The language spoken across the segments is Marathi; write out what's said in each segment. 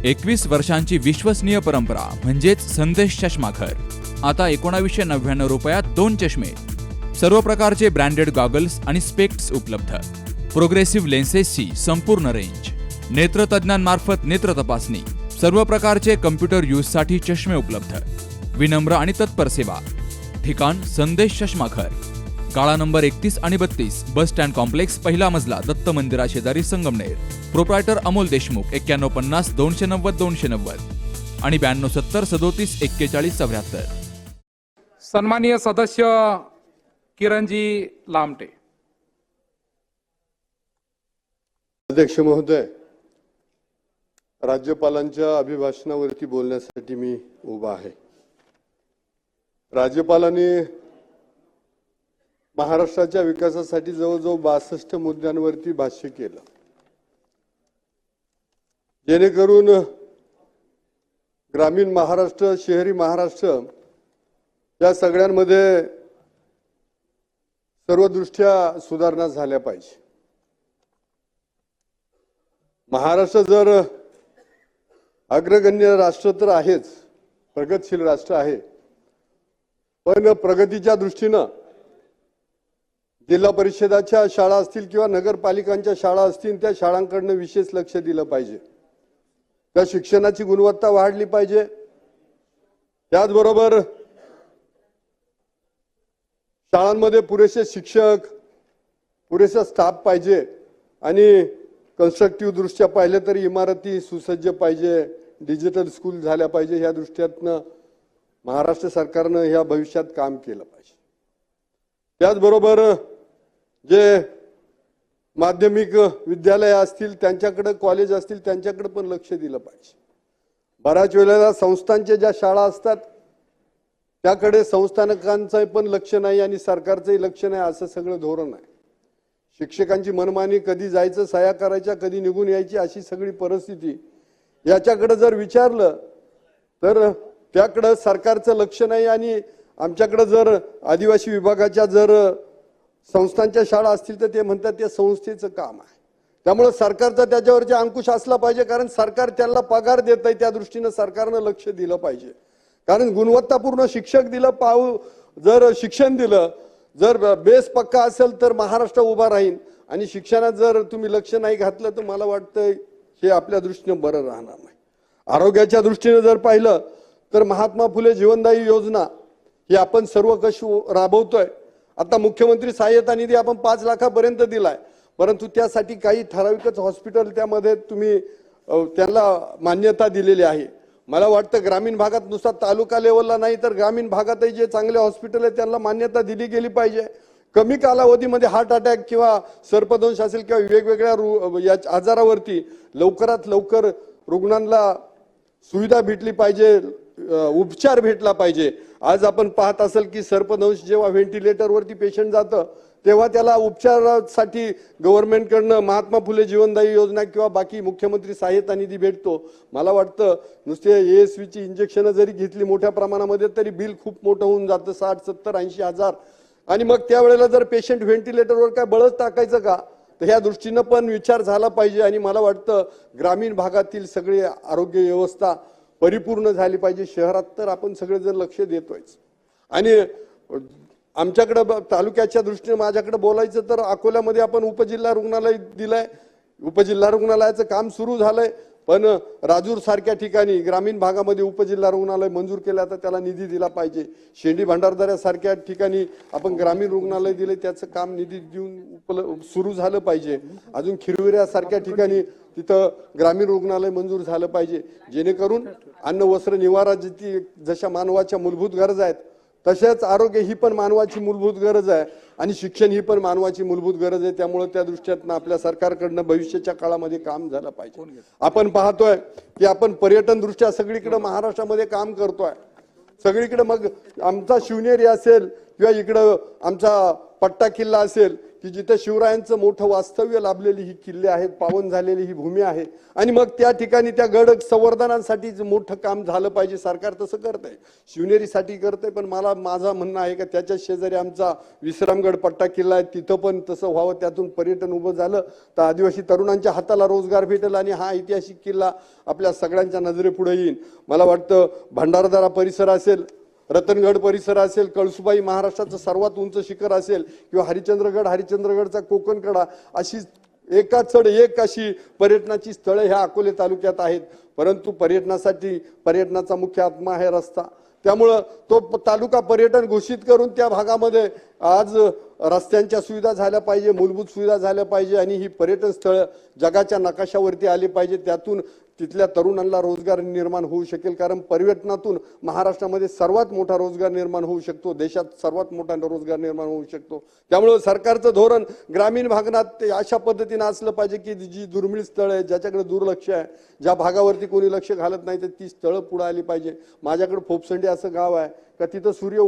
21 वर्षांची विश्वसनीय परंपरा म्हणजेच संदेश चष्माघर. आता 1999 रुपयात 2 चष्मे. सर्व प्रकारचे ब्रँडेड गॉगल्स आणि स्पेक्ट्स उपलब्ध. प्रोग्रेसिव्ह लेन्सेसची संपूर्ण रेंज. नेत्रतज्ञांमार्फत नेत्र तपासणी. सर्व प्रकारचे कम्प्युटर यूजसाठी चष्मे उपलब्ध. विनम्र आणि तत्पर सेवा. ठिकाण संदेश चष्माघर. गाळा नंबर 31 आणि 32, बस स्टँड कॉम्प्लेक्स, पहिला मजला, दत्त मंदिरा शेजारी, संगमनेर. प्रोप्रायटर अमोल देशमुख. 9150 290 290 आणि 92 70 37 41 74. सन्माननीय सदस्य किरणजी लामटे. अध्यक्ष महोदय, राज्यपालांच्या अभिभाषणावरती बोलण्यासाठी मी उभा आहे. राज्यपालांनी महाराष्ट्राच्या विकासासाठी जवळजवळ 62 मुद्द्यांवरती भाष्य केलं, जेणेकरून ग्रामीण महाराष्ट्र, शहरी महाराष्ट्र या सगळ्यांमध्ये सर्वदृष्ट्या सुधारणा झाल्या पाहिजे. महाराष्ट्र जर अग्रगण्य राष्ट्र तर आहेच, प्रगतशील राष्ट्र आहे, पण प्रगतीच्या दृष्टीनं जिल्हा परिषदाच्या शाळा असतील किंवा नगरपालिकांच्या शाळा असतील, त्या शाळांकडनं विशेष लक्ष दिलं पाहिजे. त्या शिक्षणाची गुणवत्ता वाढली पाहिजे. त्याचबरोबर शाळांमध्ये पुरेसे शिक्षक, पुरेसा स्टाफ पाहिजे आणि कन्स्ट्रक्टिव्ह दृष्ट्या पाहिलं तरी इमारती सुसज्ज पाहिजे, डिजिटल स्कूल झाल्या पाहिजे. ह्या दृष्ट्यातनं महाराष्ट्र सरकारनं ह्या भविष्यात काम केलं पाहिजे. त्याचबरोबर जे माध्यमिक विद्यालय असतील, त्यांच्याकडे कॉलेज असतील, त्यांच्याकडे पण लक्ष दिलं पाहिजे. बऱ्याच वेळेला संस्थांच्या ज्या शाळा असतात त्याकडे संस्थानकांचं पण लक्ष नाही आणि सरकारचंही लक्ष नाही, असं सगळं धोरण आहे. शिक्षकांची मनमानी, कधी जायचं सह्या करायच्या, कधी निघून यायची, अशी सगळी परिस्थिती. याच्याकडे जर विचारलं तर त्याकडे सरकारचं लक्ष नाही आणि आमच्याकडे जर आदिवासी विभागाच्या जर संस्थांच्या शाळा असतील तर ते म्हणतात ते संस्थेचं काम आहे. त्यामुळे सरकारचा त्याच्यावरती अंकुश असला पाहिजे, कारण सरकार त्याला पगार देत आहे. त्या दृष्टीनं सरकारनं लक्ष दिलं पाहिजे. कारण गुणवत्तापूर्ण शिक्षक दिलं जर शिक्षण दिलं, जर बेस पक्का असेल तर महाराष्ट्र उभा राहील. आणि शिक्षणात जर तुम्ही लक्ष नाही घातलं तर मला वाटतं हे आपल्या दृष्टीनं बरं राहणार नाही. आरोग्याच्या दृष्टीनं जर पाहिलं तर महात्मा फुले जीवनदायी योजना ही आपण सर्व कशी राबवतोय. आता मुख्यमंत्री सहाय्यता निधी आपण 5 लाखापर्यंत दिलाय, परंतु त्यासाठी काही ठराविकच हॉस्पिटल त्यामध्ये तुम्ही त्यांना मान्यता दिलेली आहे. मला वाटतं ग्रामीण भागात नुसता तालुका लेवलला नाही तर ग्रामीण भागातही जे चांगले हॉस्पिटल आहे त्यांना मान्यता दिली गेली पाहिजे. कमी कालावधीमध्ये हार्ट अटॅक किंवा सर्पदंश असेल किंवा वेगवेगळ्या आजारावरती लवकरात लवकर रुग्णांना सुविधा भेटली पाहिजे, उपचार भेटला पाहिजे. आज आपण पाहत असेल की सर्पदंश जेव्हा व्हेंटिलेटरवरती पेशंट जातं तेव्हा त्याला उपचारासाठी गव्हर्नमेंटकडनं महात्मा फुले जीवनदायी योजना किंवा बाकी मुख्यमंत्री सहाय्यता निधी भेटतो. मला वाटतं नुसते ASVची इंजेक्शन जरी घेतली मोठ्या प्रमाणामध्ये तरी बिल खूप मोठं होऊन जातं, 60, 70, 80 हजार. आणि मग त्यावेळेला जर पेशंट व्हेंटिलेटरवर काय बळच टाकायचं का, तर ह्या दृष्टीनं पण विचार झाला पाहिजे. आणि मला वाटतं ग्रामीण भागातील सगळी आरोग्य व्यवस्था परिपूर्ण झाली पाहिजे. शहरात तर आपण सगळेजण लक्ष देतोयच. आणि आमच्याकडे तालुक्याच्या दृष्टीने माझ्याकडे बोलायचं तर अकोल्यामध्ये आपण उपजिल्हा रुग्णालय दिलंय. उपजिल्हा रुग्णालयाचं काम सुरू झालंय, पण राजूर सारख्या ठिकाणी ग्रामीण भागामध्ये उपजिल्हा रुग्णालय मंजूर केलं तर त्याला निधी दिला पाहिजे. शेंडी भंडारदरा सारख्या ठिकाणी आपण ग्रामीण रुग्णालय दिले, त्याचं काम निधी देऊन सुरू झालं पाहिजे. अजून खिरविऱ्या सारख्या ठिकाणी तिथं ग्रामीण रुग्णालय मंजूर झालं पाहिजे, जेणेकरून अन्न वस्त्र निवारा जशा मानवाच्या मूलभूत गरजा आहेत तशाच आरोग्य ही पण मानवाची मूलभूत गरज आहे आणि शिक्षण ही पण मानवाची मूलभूत गरज आहे. त्यामुळे त्या दृष्टीतनं आपल्या सरकारकडनं भविष्याच्या काळामध्ये काम झालं पाहिजे. आपण पाहतोय की आपण पर्यटन दृष्ट्या सगळीकडे महाराष्ट्रामध्ये काम करतोय, सगळीकडे. मग आमचा शिवनेरी असेल किंवा इकडं आमचा पट्टा किल्ला असेल, की जिथे शिवरायांचं मोठं वास्तव्य लाभलेली ही किल्ले आहेत, पावन झालेली ही भूमी आहे आणि मग त्या ठिकाणी त्या गड संवर्धनासाठी मोठं काम झालं पाहिजे. सरकार तसं करतंय, शिवनेरीसाठी करतंय, पण माझं म्हणणं आहे का त्याच्या शेजारी आमचा विश्रामगड पट्टा किल्ला आहे, तिथं पण तसं व्हावं. त्यातून पर्यटन उभं झालं तर आदिवासी तरुणांच्या हाताला रोजगार भेटेल आणि हा ऐतिहासिक किल्ला आपल्या सगळ्यांच्या नजरेपुढे येईल. मला वाटतं भंडारदरा परिसर असेल, रतनगड परिसर असेल, कळसुबाई महाराष्ट्राचं सर्वात उंच शिखर असेल किंवा हरिश्चंद्रगडचा कोकणकडा, अशी एकाच एक अशी पर्यटनाची स्थळे ह्या अकोले तालुक्यात आहेत. परंतु पर्यटनाचा मुख्य आत्मा आहे रस्ता. त्यामुळं तो तालुका पर्यटन घोषित करून त्या भागामध्ये आज रस्त्यांच्या सुविधा झाल्या पाहिजे, मूलभूत सुविधा झाल्या पाहिजे आणि ही पर्यटन स्थळ जगाच्या नकाशावरती आली पाहिजे. त्यातून तिथल्या तरुणांना रोजगार निर्माण होऊ शकेल, कारण पर्यटनातून महाराष्ट्रामध्ये सर्वात मोठा रोजगार निर्माण होऊ शकतो, देशात सर्वात मोठा रोजगार निर्माण होऊ शकतो. त्यामुळे सरकारचं धोरण ग्रामीण भागात अशा पद्धतीने असलं पाहिजे की जी दुर्मिळ स्थळ आहे, ज्याच्याकडे दुर्लक्ष आहे, ज्या भागावरती कोणी लक्ष घालत नाही, तर ती स्थळं पुढे आली पाहिजे. माझ्याकडे फोपसंडी असं गाव आहे का तिथं सूर्य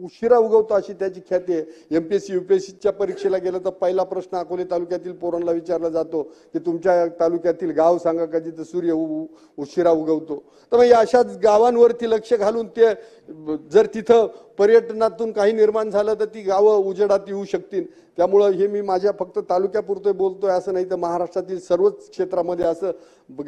उशिरा उगवतो अशी त्याची ख्याती आहे. MPSC UPSCच्या परीक्षेला गेलं तर पहिला प्रश्न अकोले तालुक्यातील पोरांना विचारला जातो की तुमच्या तालुक्यातील गाव सांगा का जिथं सूर्य उशिरा उगवतो. तर मग या अशाच गावांवरती लक्ष घालून ते जर तिथं पर्यटनातून काही निर्माण झालं तर ती गावं उजेडात येऊ शकतील. त्यामुळं हे मी माझ्या फक्त तालुक्यापुरतं बोलतोय असं नाही, तर महाराष्ट्रातील सर्वच क्षेत्रामध्ये असं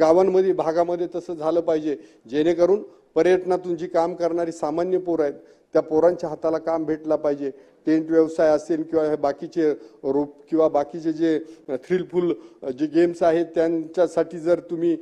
गावांमध्ये भागामध्ये तसं झालं पाहिजे, जेणेकरून पर्यटनातून जी काम करणारी सामान्य पोरं आहेत त्या पोरांच्या हाताला काम भेटला पाहिजे. टेंट व्यवसाय असेल किंवा हे बाकीचे रोप किंवा बाकीचे जे थ्रिलफुल जे गेम्स आहेत त्यांच्यासाठी जर तुम्ही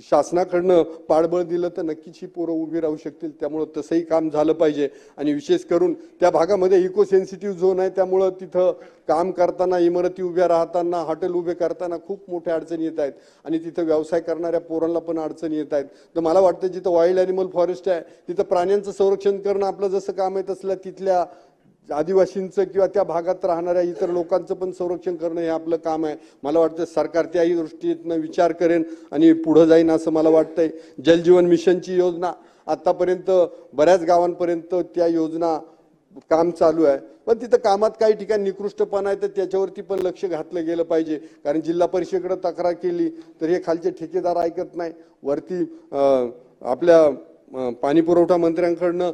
शासनाकडनं पाठबळ दिलं तर नक्कीच ही पोरं उभी राहू शकतील. त्यामुळं तसंही काम झालं पाहिजे. आणि विशेष करून त्या भागामध्ये इको सेन्सिटिव्ह झोन आहे, त्यामुळं तिथं काम करताना, इमारती उभ्या राहताना, हॉटेल उभे करताना खूप मोठ्या अडचणी येत आहेत आणि तिथं व्यवसाय करणाऱ्या पोरांना पण अडचणी येत आहेत. तर मला वाटतं जिथं वाईल्ड ॲनिमल फॉरेस्ट आहे तिथं प्राण्यांचं संरक्षण करणं आपलं जसं काम आहे, तसलं तिथल्या आदिवासींचं किंवा त्या भागात राहणाऱ्या इतर लोकांचं पण संरक्षण करणं हे आपलं काम आहे. मला वाटतं सरकार त्याही दृष्टीतनं विचार करेन आणि पुढे जाईन असं मला वाटतंय. जलजीवन मिशनची योजना आतापर्यंत बऱ्याच गावांपर्यंत त्या योजना काम चालू आहे, पण तिथं कामात काही ठिकाणी निकृष्टपणा आहे, तर त्याच्यावरती पण लक्ष घातलं गेलं पाहिजे. कारण जिल्हा परिषदेकडे तक्रार केली तर हे खालचे ठेकेदार ऐकत नाही, वरती आपल्या पाणी पुरवठा मंत्र्यांकडनं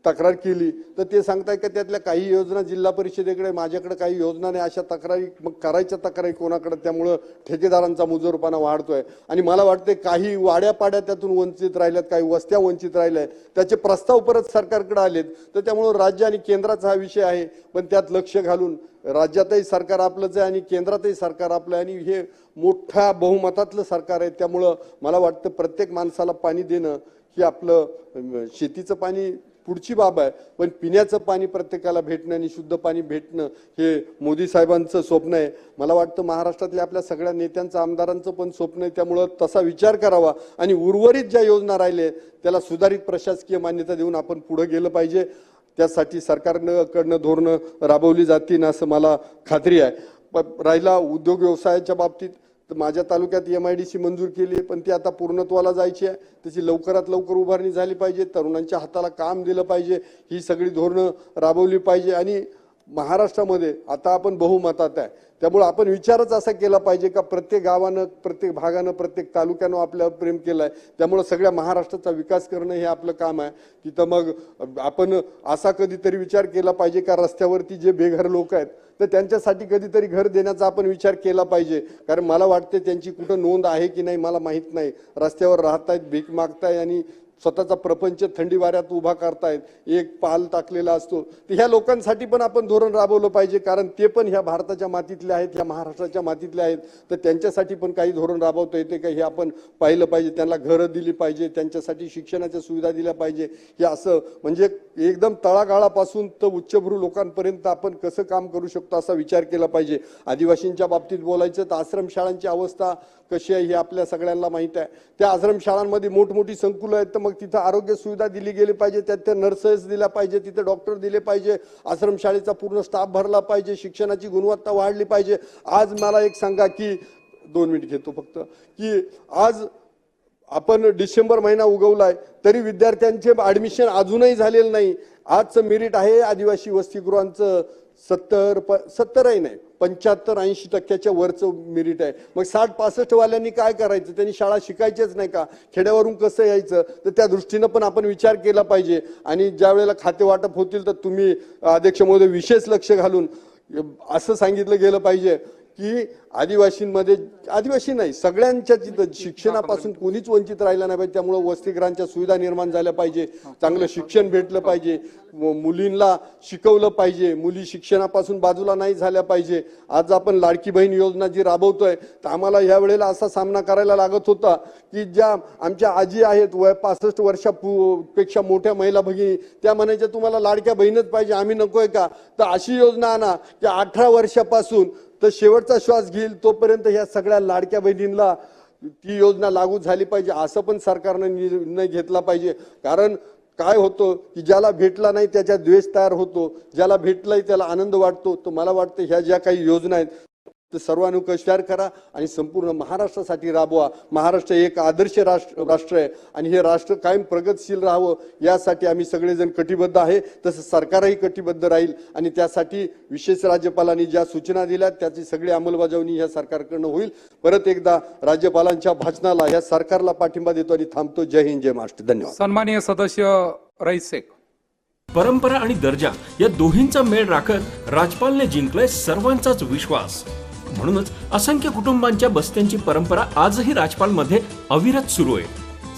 तक्रार केली तर ते सांगताय का त्यातल्या काही योजना जिल्हा परिषदेकडे, माझ्याकडे काही योजना नाही, अशा तक्रारी मग करायच्या तक्रारी कोणाकडे. त्यामुळं ठेकेदारांचा मुजोरपणा वाढतोय आणि मला वाटते काही वाड्यापाड्या त्यातून वंचित राहिल्यात, काही वस्त्या वंचित राहिल्या, त्याचे प्रस्ताव परत सरकारकडे आलेत. तर त्यामुळं राज्य आणि केंद्राचा हा विषय आहे, पण त्यात लक्ष घालून राज्यातही सरकार आपलंच आहे आणि केंद्रातही सरकार आपलं आहे आणि हे मोठ्या बहुमतातलं सरकार आहे. त्यामुळं मला वाटतं प्रत्येक माणसाला पाणी देणं हे आपलं शेतीचं पाणी पुढची बाब आहे, पण पिण्याचं पाणी प्रत्येकाला भेटणं आणि शुद्ध पाणी भेटणं हे मोदी साहेबांचं स्वप्न आहे. मला वाटतं महाराष्ट्रातल्या आपल्या सगळ्या नेत्यांचं, आमदारांचं पण स्वप्न आहे. त्यामुळं तसा विचार करावा आणि उर्वरित ज्या योजना राहिले त्याला सुधारित प्रशासकीय मान्यता देऊन आपण पुढे गेलं पाहिजे. त्यासाठी सरकारकडनं धोरणं राबवली जातील असं मला खात्री आहे. राहिला उद्योग व्यवसायाच्या बाबतीत तर माझ्या तालुक्यात MIDC मंजूर केली आहे, पण ती आता पूर्णत्वाला जायची आहे. त्याची लवकरात लवकर उभारणी झाली पाहिजे, तरुणांच्या हाताला काम दिलं पाहिजे, ही सगळी धोरणं राबवली पाहिजे. आणि महाराष्ट्रामध्ये आता आपण बहुमतात आहे, त्यामुळे आपण विचारच असा केला पाहिजे का प्रत्येक गावानं, प्रत्येक भागानं, प्रत्येक तालुक्यानं आपल्यावर प्रेम केलं आहे. त्यामुळे सगळ्या महाराष्ट्राचा विकास करणं हे आपलं काम आहे. तिथं मग आपण असा कधीतरी विचार केला पाहिजे का रस्त्यावरती जे बेघर लोक आहेत तर त्यांच्यासाठी कधीतरी घर देण्याचा आपण विचार केला पाहिजे. कारण मला वाटते त्यांची कुठं नोंद आहे की नाही मला माहीत नाही. रस्त्यावर राहतायत, भीक मागतायत आणि स्वतःचा प्रपंच थंडी वाऱ्यात उभा करतायत, एक पाल टाकलेला असतो. तर ह्या लोकांसाठी पण आपण धोरण राबवलं पाहिजे, कारण ते पण ह्या भारताच्या मातीतले आहेत, ह्या महाराष्ट्राच्या मातीतले आहेत. तर त्यांच्यासाठी पण काही धोरण राबवता येते का हे आपण पाहिलं पाहिजे. त्यांना घरं दिली पाहिजे, त्यांच्यासाठी शिक्षणाच्या सुविधा दिल्या पाहिजे. हे असं म्हणजे एकदम तळागाळापासून तर उच्चभ्रू लोकांपर्यंत आपण कसं काम करू शकतो असा विचार केला पाहिजे. आदिवासींच्या बाबतीत बोलायचं तर आश्रमशाळांची अवस्था कशी आहे हे आपल्या सगळ्यांना माहीत आहे. त्या आश्रमशाळांमध्ये मोठमोठी संकुलं आहेत, तर मग तिथं आरोग्य सुविधा दिली गेली पाहिजे, त्यात त्या नर्सेस दिल्या पाहिजे, तिथे डॉक्टर दिले पाहिजे, आश्रमशाळेचा पूर्ण स्टाफ भरला पाहिजे, शिक्षणाची गुणवत्ता वाढली पाहिजे. आज मला एक सांगा की 2 मिनिट घेतो फक्त, की आज आपण डिसेंबर महिना उगवलाय तरी विद्यार्थ्यांचे ऍडमिशन अजूनही झालेलं नाही. आजचं मेरिट आहे आदिवासी वसतिगृहांचं 70ही नाही 75-80% वरचं मेरिट आहे. मग 60-65 वाल्यांनी काय करायचं? त्यांनी शाळा शिकायचीच नाही का? खेड्यावरून कसं यायचं? तर त्या दृष्टीनं पण आपण विचार केला पाहिजे. आणि ज्या वेळेला खाते वाटप होतील तर तुम्ही अध्यक्ष महोदय विशेष लक्ष घालून असं सांगितलं गेलं पाहिजे की आदिवासी नाही सगळ्यांच्या तिथं शिक्षणापासून कोणीच वंचित राहिला नाही पाहिजे. त्यामुळे वसतिगृहांच्या सुविधा निर्माण झाल्या पाहिजे, चांगलं शिक्षण भेटलं पाहिजे, मुलींना शिकवलं पाहिजे, मुली शिक्षणापासून बाजूला नाही झाल्या पाहिजे. आज आपण लाडकी बहीण योजना जी राबवतोय तर आम्हाला या वेळेला असा सामना करायला लागत होता की ज्या आमच्या आजी आहेत वय 65 वर्षापेक्षा मोठ्या महिला भगिनी त्या म्हणायच्या तुम्हाला लाडक्या बहीणच पाहिजे, आम्ही नकोय का? तर अशी योजना आणा की 18 वर्षापासून तर शेवटचा श्वास घेईल तोपर्यंत ह्या सगळ्या लाडक्या बहिणींना ती योजना लागू झाली पाहिजे. असं पण सरकारनं निर्णय घेतला पाहिजे. कारण काय होतं की ज्याला भेटला नाही त्याच्या द्वेष तयार होतो, ज्याला भेटलाय त्याला आनंद वाटतो. तर मला वाटतं ह्या ज्या काही योजना आहेत तर सर्वांनी विचार करा आणि संपूर्ण महाराष्ट्रासाठी राबवा. महाराष्ट्र एक आदर्श राष्ट्र आहे आणि हे राष्ट्र कायम प्रगतशील राहावं यासाठी आम्ही सगळेजण कटिबद्ध आहे. तसं सरकारही कटिबद्ध राहील आणि त्यासाठी विशेष राज्यपालांनी ज्या सूचना दिल्या त्याची सगळी अंमलबजावणी या सरकारकडनं होईल. परत एकदा राज्यपालांच्या भाषणाला या सरकारला पाठिंबा देतो आणि थांबतो. जय हिंद, जय महाराष्ट्र. धन्यवाद. सन्माननीय सदस्य रईस शेख. परंपरा आणि दर्जा या दोहींचा मेळ राखत राजपालने जिंकलाय सर्वांचाच विश्वास. म्हणूनच असंख्य कुटुंबांच्या बस्त्यांची परंपरा आजही राजपालमध्ये अविरत सुरू आहे.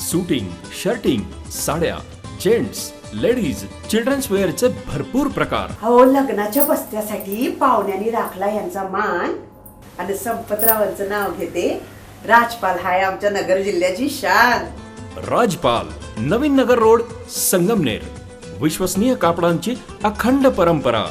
सूटिंग, शर्टिंग, साड्या, जेंट्स, लेडीज, चिल्ड्रन्स वेअरचे भरपूर प्रकार. हो, लग्नाच्या बस्त्यासाठी पाहुण्यांनी राखला यांचा मान आणि संपतरावांचं नाव घेते. राजपाल हाय आमच्या नगर जिल्ह्याची शान. राजपाल, नवीन नगर रोड, संगमनेर. विश्वसनीय कापडांची अखंड परंपरा.